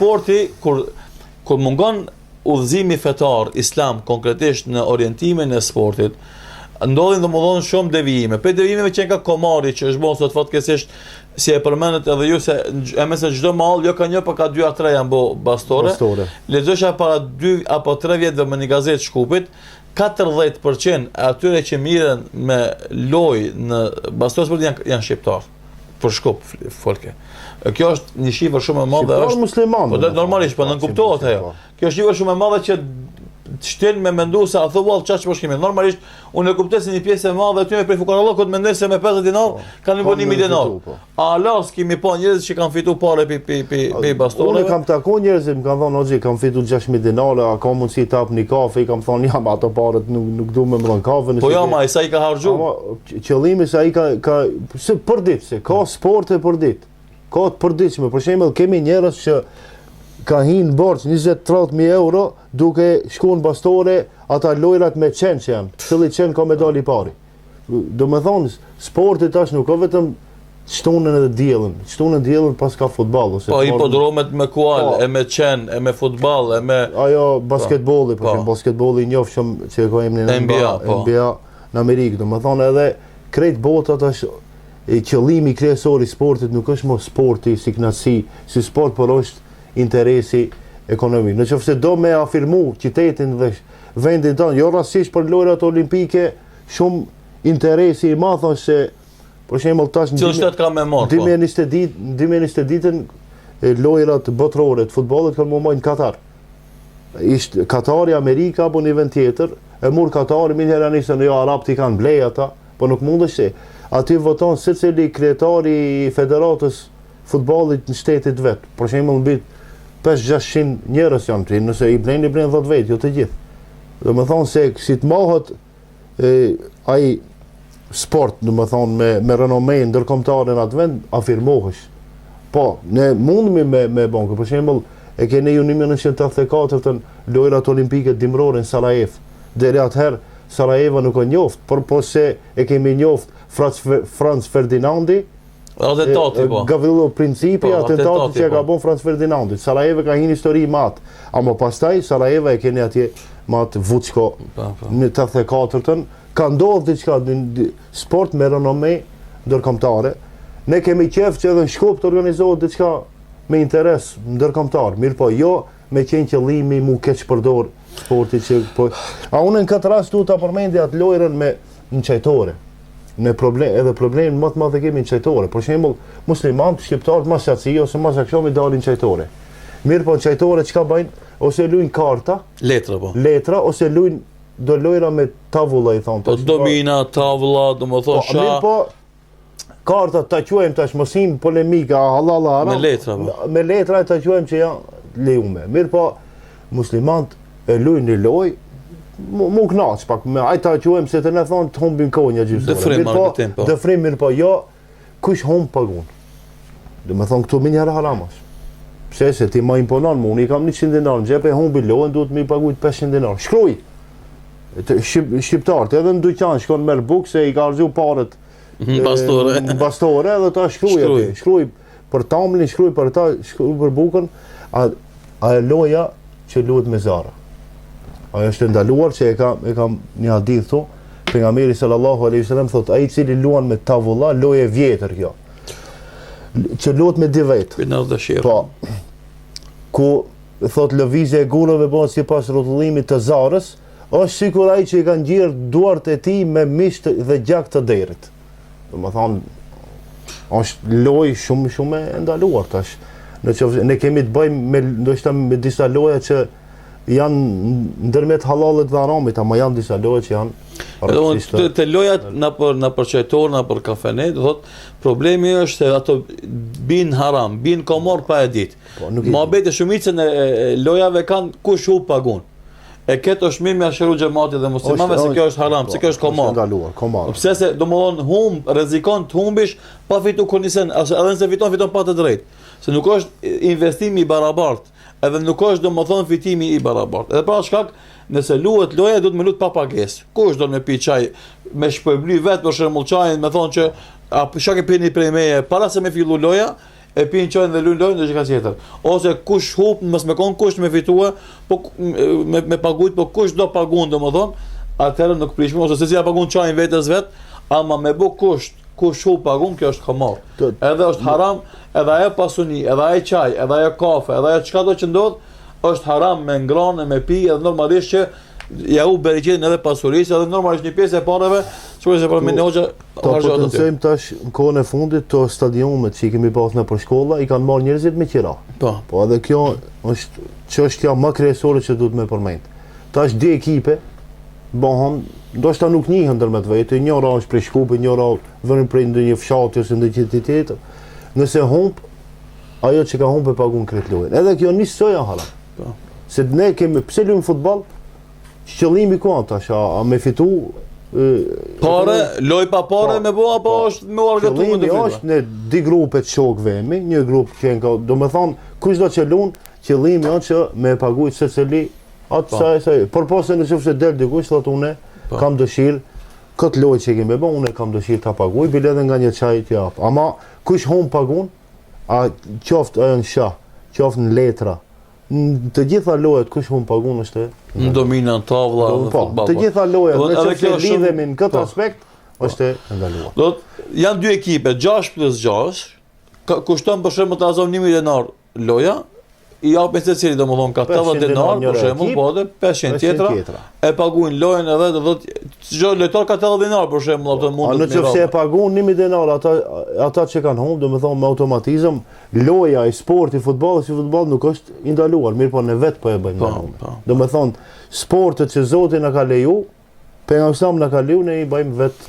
sporti kur mungon udhëzimi fetar islam konkretisht në orientimin e sportit, ndodhin domosdoshmë shumë devijime. Për devijimeve që ka komari që është bën sot fatkeqësisht si e përmendet edhe ju se e mëse çdo mall jo ka një pa ka 2 a 3 janë bastore. Lexosha para 2 apo 3 vjetëve në një gazetë Shkupit, 40% atyre që mirën me lojë në bastore sport janë shqiptar. Për Shkup folke. Kjo është një shifër shumë e madhe, është musliman. Po normalisht, po nën kuptohet ajo. Kjo është shifër shumë e madhe që shtyn me mendu se a thuvall çfarë po shkimi. Normalisht unë e kuptoj se një pjesë e madhe aty me prej fukarallokut mendojnë se me 50 dinar kanë vënë 1000 dinar. A las kemi pa njerëz që kanë fituar parë pe bastoneve. Unë kam takuar njerëz që më kanë thonë hoxhi kam fituar 6000 dinare, a ka mundësi të hap një kafe, i kam thonë jam ato parët nuk du me mbron kafe. Po jo, ma sa i ka harxhu. Qëllimi se ai ka se për ditë, se ka sporte për ditë. Ka të përditshme, për shembull kemi njerëz që ka hinë borç 20-30.000 euro duke shkuar në bastore ata lojrat me qenë që janë. Cili qenë ka medalë i pari. Do me thonë, sporti tash nuk ka vetëm shtunën edhe diellin. Shtunën diellin pas ka futboll ose po hipodromet me kual, e me qenë, e me futboll, e me ajo basketbolli, për shembull, basketbolli i njohshëm që ka emrin NBA në Amerikë. Do me thonë edhe krejt bota tash qëllimi kryesor i sportit nuk është më sporti si kënaqësi, si sport, por është interesi ekonomik. Në qoftë se do me afirmu qytetin dhe vendin tonë, jo rastësisht për lojrat olimpike, shumë interesi i madh është se për shembull tash në 2020 ditën lojrat botërore të futbollit kanë marrë në Katar. Ishte Katari, Amerika apo një vend tjetër, e mur Katari, mirë herë nisën jo arabët i kanë blej ata, po nuk mundesh se aty voton secili kryetari i federatës futbollit në shtetit vet. Për shembull mbi 500-600 njerëz janë aty, nëse i blen 10 vet, jo të gjithë. Do të thonë se si të mohet ai sport, do të thonë me renome ndërkombëtare në atë vend, afirmohesh. Po, ne mundemi me banku. Për shembull, e keni ju 1984-ën lojrat olimpike dimrore në Sarajevo. Deri atëherë Sarajevo nuk e njoft, por po se e kemi njoft Franz Ferdinandi, atentati po. Gavrilo Principi, atentati që ka bën Franz Ferdinandi. Sarajevo ka një histori mat, ama pastaj Sarajevo e keni atje mat Vučko në 84-ën, ka ndodhur diçka sport me renome ndërkombëtare. Ne kemi qef që edhe në Shkup të organizohet diçka me interes ndërkombëtar, mirë po jo me qenë qëllimi mu keq përdor sporti që po. A unë në këtë rast duhet ta përmendja atë lojën me në qajtore. Në edhe problemin më të madh e kemi në qajtore. Për shembull, muslimanët shqiptarët mas qaci ose mas aksiomi dalin në qajtore. Mirë po në qajtore çka bëjnë? Ose luajn karta, letra ose luajn do lojra me tavulla i thonë. Po domina, tavulla, domethënë sha. Mirë po karta ta quajmë tash mosim polemika halal haram. Me letra ta quajmë që janë lejume. Mirë po muslimanët e luajnë një lojë mu knaq pak me ai ta quajmë se të na thonë të humbin konja gjithsesi. Dëfrim mirë po jo kush humb pagun. Do të thonë këtu më një haramash. Pse se ti më imponon mua, unë kam 100 dinar në xhep e humbi lojën duhet më paguaj 500 dinar. Shkruaj. Shqiptarët edhe në dyqan shkon merr bukë se i ka harxhu parët bastore edhe ta shkruaj për tamlin, shkruaj për ta, shkruaj për bukën, a loja që luhet me zara. Ajo është ndaluar që e kam një hadith thonë, pejgamberi sallallahu alaihi wasallam thotë ai i cili luan me tavulla, lojë e vjetër kjo. Që luhet me dy vet. Po. Ku thotë lëvizja e gurave bëhet sipas rrotullimit të zarës, është sikur ai që i kanë ngjirë duart e tij me misht dhe gjak të derit. Domethënë është lojë shumë e ndaluar tash. Ne kemi të bëjmë ndoshta me disa loja që janë ndërmjet halalit dhe haramit, ama janë disa loja që janë të lojat na për qajtor, na për kafene, do thotë problemi është se ato bin haram, bin komor pa e ditë. Mohabeti shumicën e lojave kanë kush u pagun. E këtë është mirë me asheru xhamati dhe muslimanëve se kjo është haram, se kjo është komor. Pse se domethënë rrezikon të humbish pa fitu kunisen, edhe nëse fiton pa të drejtë. Se nuk është investimi i barabartë, edhe nuk është domethënë fitimi i barabartë. Edhe pra shkak nëse luhet loja duhet me lut pa pagesë. Kush do të më pi çaj me shpërbly vet për shembull çajin, me thonë që çka ke pini prej meje para se me fillu loja, e pinë çojnë dhe lojnë dhe çka tjetër. Ose kush hub, mos me kon kush me fitua, po me paguajt, po kush do paguon domethën, atëherë nuk prishim ose se si ja paguon çajin vetes vet, ama me bë kusht, kush hub paguon, kjo është hamar. Edhe është haram, edhe ajo pasuni, edhe ajo çaj, edhe ajo kafe, edhe ajo çka do që ndodh, është haram me ngranë, me pi, edhe normalisht që ja u bereqetin edhe pasurisë, edhe normalisht një pjesë e parave, çuaj se për me hoxha harxhohet aty. Potencojmë tash në kohën e fundit të stadionet që i kemi pasur në për shkolla, i kanë marrë njerëzit me qira. Po edhe kjo është çështja më kryesore që duhet me përmend. Tash dy ekipe bëhen, ndoshta nuk njihen ndërmjet vetë, njëra është prej Shkupit, njëra vjen prej ndonjë fshati ose ndonjë qyteti tjetër. Nëse humb, ajo që ka humbë paguën krejt lojën. Edhe kjo nisoj haram. Po. Se ne kemi pse luajmë futboll? Qëllimi ku tash, a me fitu pare, loj pa pare me bo, apo është me organizuar të fitu? Është në di grupe të shokëve mi, një grup që ka, do me thonë, kush do që lunë, qëllimi është që me paguajt secili atë sa. Por pse nëse del dikush thotë unë kam dëshirë këtë lojë që kemi bën, unë kam dëshirë ta paguaj, bile edhe nga një çaj të jap. Ama kush humb pagun, a qoftë ajo në shah, qoftë në letra. Të gjitha lojët kush humb pagun është në dominën tavlla dhe futboll. Të gjitha lojët, nëse lidhemi në këtë aspekt, është e ndaluar. Do janë dy ekipe, 6+6, kushton për shembull të azon 1.000 denar loja, i japin secili domethënë ka 80 denar për shembull, po edhe 500 tjetra, e paguajnë lojën edhe do thotë çdo lojtar ka 80 denar për shembull, ato mund të. Nëse e paguajnë 1.000 denar ata që kanë humbur, domethënë me automatizëm, loja e sporti, futbolli, si futboll nuk është i ndaluar, mirë po ne vet po e bëjmë ndaluar. Domethënë sportet që Zoti na ka leju, pejgamberi na ka leju, ne i bëjmë vet